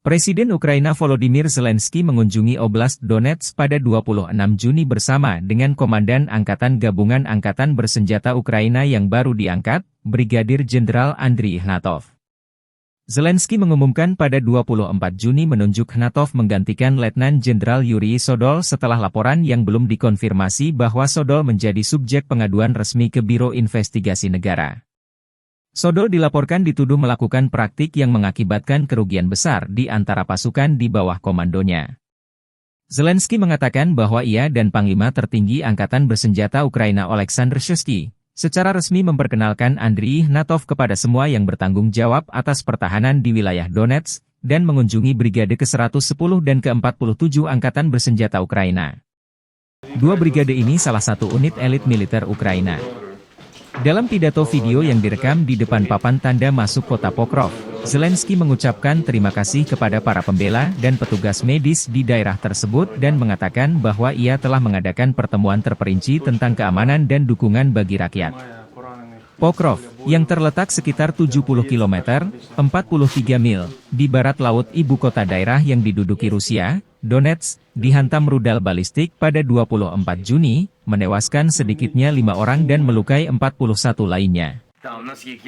Presiden Ukraina Volodymyr Zelensky mengunjungi Oblast Donetsk pada 26 Juni bersama dengan Komandan Angkatan Gabungan Angkatan Bersenjata Ukraina yang baru diangkat, Brigadir Jenderal Andriy Ignatov. Zelensky mengumumkan pada 24 Juni menunjuk Ignatov menggantikan Letnan Jenderal Yuri Sodol setelah laporan yang belum dikonfirmasi bahwa Sodol menjadi subjek pengaduan resmi ke Biro Investigasi Negara. Sodol dilaporkan dituduh melakukan praktik yang mengakibatkan kerugian besar di antara pasukan di bawah komandonya. Zelensky mengatakan bahwa ia dan Panglima Tertinggi Angkatan Bersenjata Ukraina Oleksandr Syrskyi secara resmi memperkenalkan Andriy Ignatov kepada semua yang bertanggung jawab atas pertahanan di wilayah Donetsk dan mengunjungi Brigade ke-110 dan ke-47 Angkatan Bersenjata Ukraina. Dua brigade ini salah satu unit elit militer Ukraina. Dalam pidato video yang direkam di depan papan tanda masuk kota Pokrov, Zelensky mengucapkan terima kasih kepada para pembela dan petugas medis di daerah tersebut dan mengatakan bahwa ia telah mengadakan pertemuan terperinci tentang keamanan dan dukungan bagi rakyat. Pokrov, yang terletak sekitar 70 km, 43 mil, di barat laut ibu kota daerah yang diduduki Rusia, Donetsk, dihantam rudal balistik pada 24 Juni, menewaskan sedikitnya 5 orang dan melukai 41 lainnya.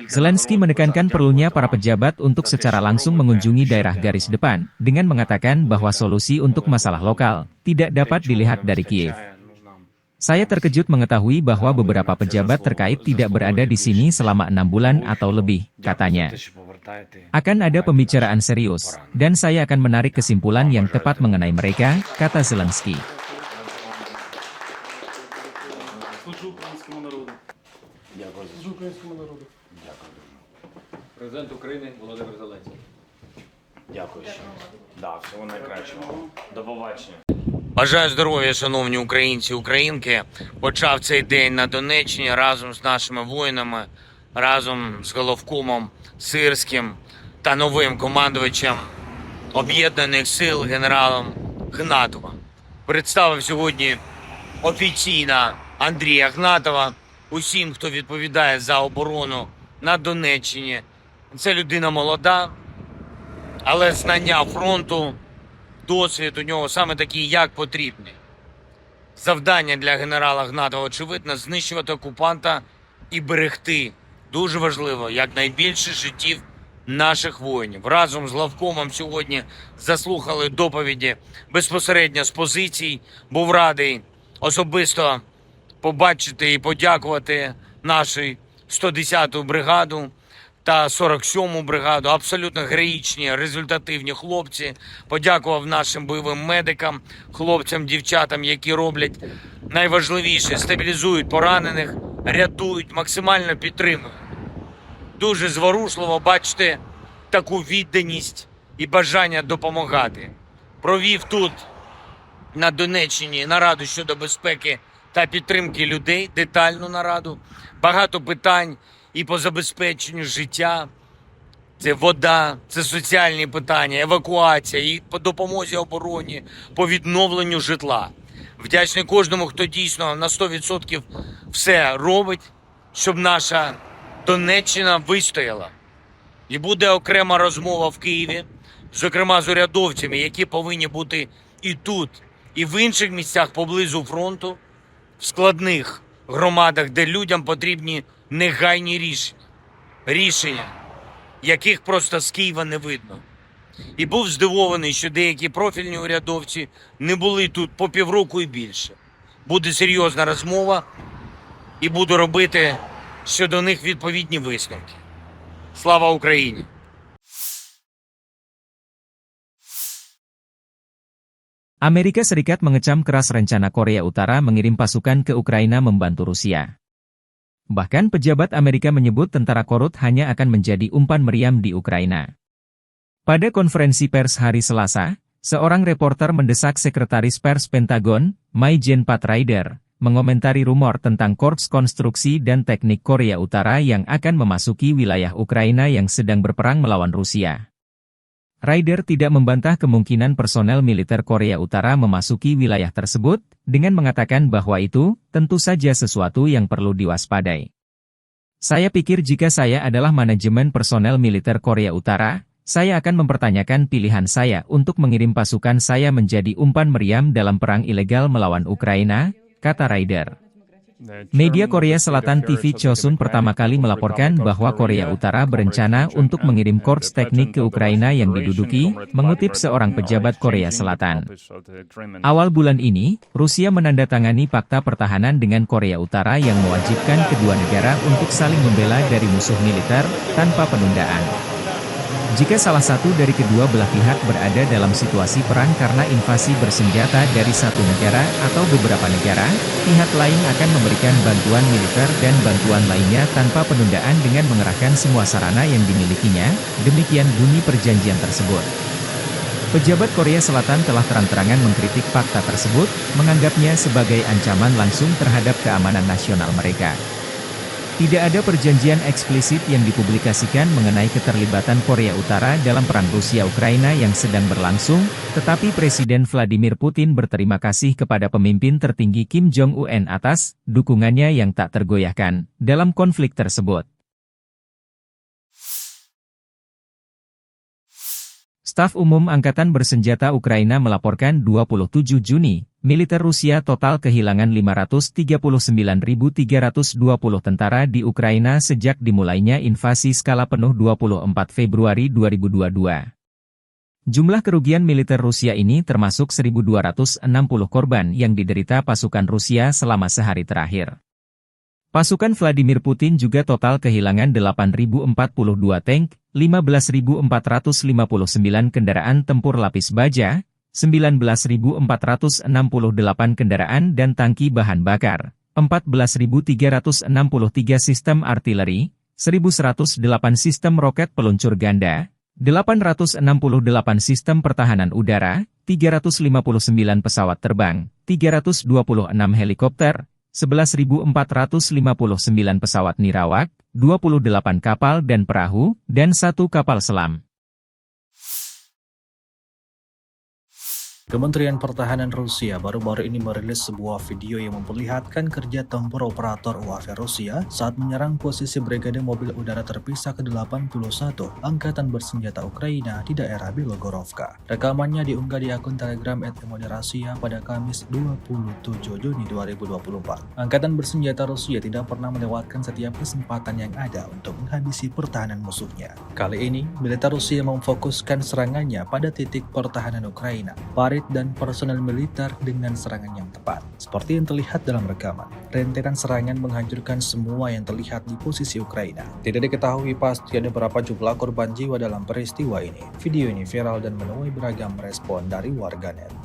Zelensky menekankan perlunya para pejabat untuk secara langsung mengunjungi daerah garis depan, dengan mengatakan bahwa solusi untuk masalah lokal tidak dapat dilihat dari Kiev. Saya terkejut mengetahui bahwa beberapa pejabat terkait tidak berada di sini selama 6 bulan atau lebih, katanya. Akan ada pembicaraan serius, dan saya akan menarik kesimpulan yang tepat mengenai mereka, kata Zelensky. Президент України Володимир Зеленський. Дякую. Всього найкращого. До побачення. Бажаю здоров'я, шановні українці і українки. Почав цей день на Донеччині разом з нашими воїнами, разом з головкомом Сирським та новим командувачем Об'єднаних сил генералом Гнатовим. Представив сьогодні офіційно Андрія Гнатова усім, хто відповідає за оборону на Донеччині. Це людина молода, але знання фронту, досвід у нього саме такий, як потрібний. Завдання для генерала Гнатова, очевидно, знищувати окупанта і берегти, дуже важливо, якнайбільше життів наших воїнів. Разом з главкомом сьогодні заслухали доповіді безпосередньо з позицій. Був радий особисто побачити і подякувати нашу 110-ту бригаду та 47-му бригаду. Абсолютно героїчні, результативні хлопці. Подякував нашим бойовим медикам, хлопцям, дівчатам, які роблять найважливіше – стабілізують поранених, рятують, максимально підтримують. Дуже зворушливо бачити таку відданість і бажання допомагати. Провів тут, на Донеччині, нараду щодо безпеки та підтримки людей, детальну нараду. Багато питань і по забезпеченню життя. Це вода, це соціальні питання, евакуація, і по допомозі обороні, по відновленню житла. Вдячний кожному, хто дійсно на 100% все робить, щоб наша Донеччина вистояла. І буде окрема розмова в Києві, зокрема з урядовцями, які повинні бути і тут, і в інших місцях поблизу фронту, в складних громадах, де людям потрібні негайні рішення, яких просто з Києва не видно. І був здивований, що деякі профільні урядовці не були тут по півроку і більше. Буде серйозна розмова і буду робити щодо них відповідні висновки. Слава Україні! Amerika Serikat mengecam keras rencana Korea Utara mengirim pasukan ke Ukraina membantu Rusia. Bahkan pejabat Amerika menyebut tentara Korut hanya akan menjadi umpan meriam di Ukraina. Pada konferensi pers hari Selasa, seorang reporter mendesak Sekretaris Pers Pentagon, Maijen Pat Ryder, mengomentari rumor tentang Korps Konstruksi dan Teknik Korea Utara yang akan memasuki wilayah Ukraina yang sedang berperang melawan Rusia. Ryder tidak membantah kemungkinan personel militer Korea Utara memasuki wilayah tersebut, dengan mengatakan bahwa itu tentu saja sesuatu yang perlu diwaspadai. Saya pikir jika saya adalah manajemen personel militer Korea Utara, Saya akan mempertanyakan pilihan saya untuk mengirim pasukan saya menjadi umpan meriam dalam perang ilegal melawan Ukraina, kata Ryder. Media Korea Selatan TV Chosun pertama kali melaporkan bahwa Korea Utara berencana untuk mengirim korps teknik ke Ukraina yang diduduki, mengutip seorang pejabat Korea Selatan. Awal bulan ini, Rusia menandatangani fakta pertahanan dengan Korea Utara yang mewajibkan kedua negara untuk saling membela dari musuh militer, tanpa penundaan. Jika salah satu dari kedua belah pihak berada dalam situasi perang karena invasi bersenjata dari satu negara atau beberapa negara, pihak lain akan memberikan bantuan militer dan bantuan lainnya tanpa penundaan dengan mengerahkan semua sarana yang dimilikinya, demikian bunyi perjanjian tersebut. Pejabat Korea Selatan telah terang-terangan mengkritik fakta tersebut, menganggapnya sebagai ancaman langsung terhadap keamanan nasional mereka. Tidak ada perjanjian eksplisit yang dipublikasikan mengenai keterlibatan Korea Utara dalam perang Rusia-Ukraina yang sedang berlangsung, tetapi Presiden Vladimir Putin berterima kasih kepada pemimpin tertinggi Kim Jong-un atas dukungannya yang tak tergoyahkan dalam konflik tersebut. Staf Umum Angkatan Bersenjata Ukraina melaporkan 27 Juni, militer Rusia total kehilangan 539.320 tentara di Ukraina sejak dimulainya invasi skala penuh 24 Februari 2022. Jumlah kerugian militer Rusia ini termasuk 1.260 korban yang diderita pasukan Rusia selama sehari terakhir. Pasukan Vladimir Putin juga total kehilangan 8.042 tank, 15.459 kendaraan tempur lapis baja, 19.468 kendaraan dan tangki bahan bakar, 14.363 sistem artileri, 1.108 sistem roket peluncur ganda, 868 sistem pertahanan udara, 359 pesawat terbang, 326 helikopter, 11.459 pesawat nirawak, 28 kapal dan perahu, dan 1 kapal selam. Kementerian Pertahanan Rusia baru-baru ini merilis sebuah video yang memperlihatkan kerja tempur operator UAV Rusia saat menyerang posisi Brigade Mobil Udara Terpisah ke-81 Angkatan Bersenjata Ukraina di daerah Bilogorovka. Rekamannya diunggah di akun Telegram @Rasia pada Kamis 27 Juni 2024. Angkatan Bersenjata Rusia tidak pernah melewatkan setiap kesempatan yang ada untuk menghabisi pertahanan musuhnya. Kali ini, militer Rusia memfokuskan serangannya pada titik pertahanan Ukraina, parit dan personel militer dengan serangan yang tepat. Seperti yang terlihat dalam rekaman, rentetan serangan menghancurkan semua yang terlihat di posisi Ukraina. Tidak diketahui pasti ada berapa jumlah korban jiwa dalam peristiwa ini. Video ini viral dan menuai beragam respon dari warganet.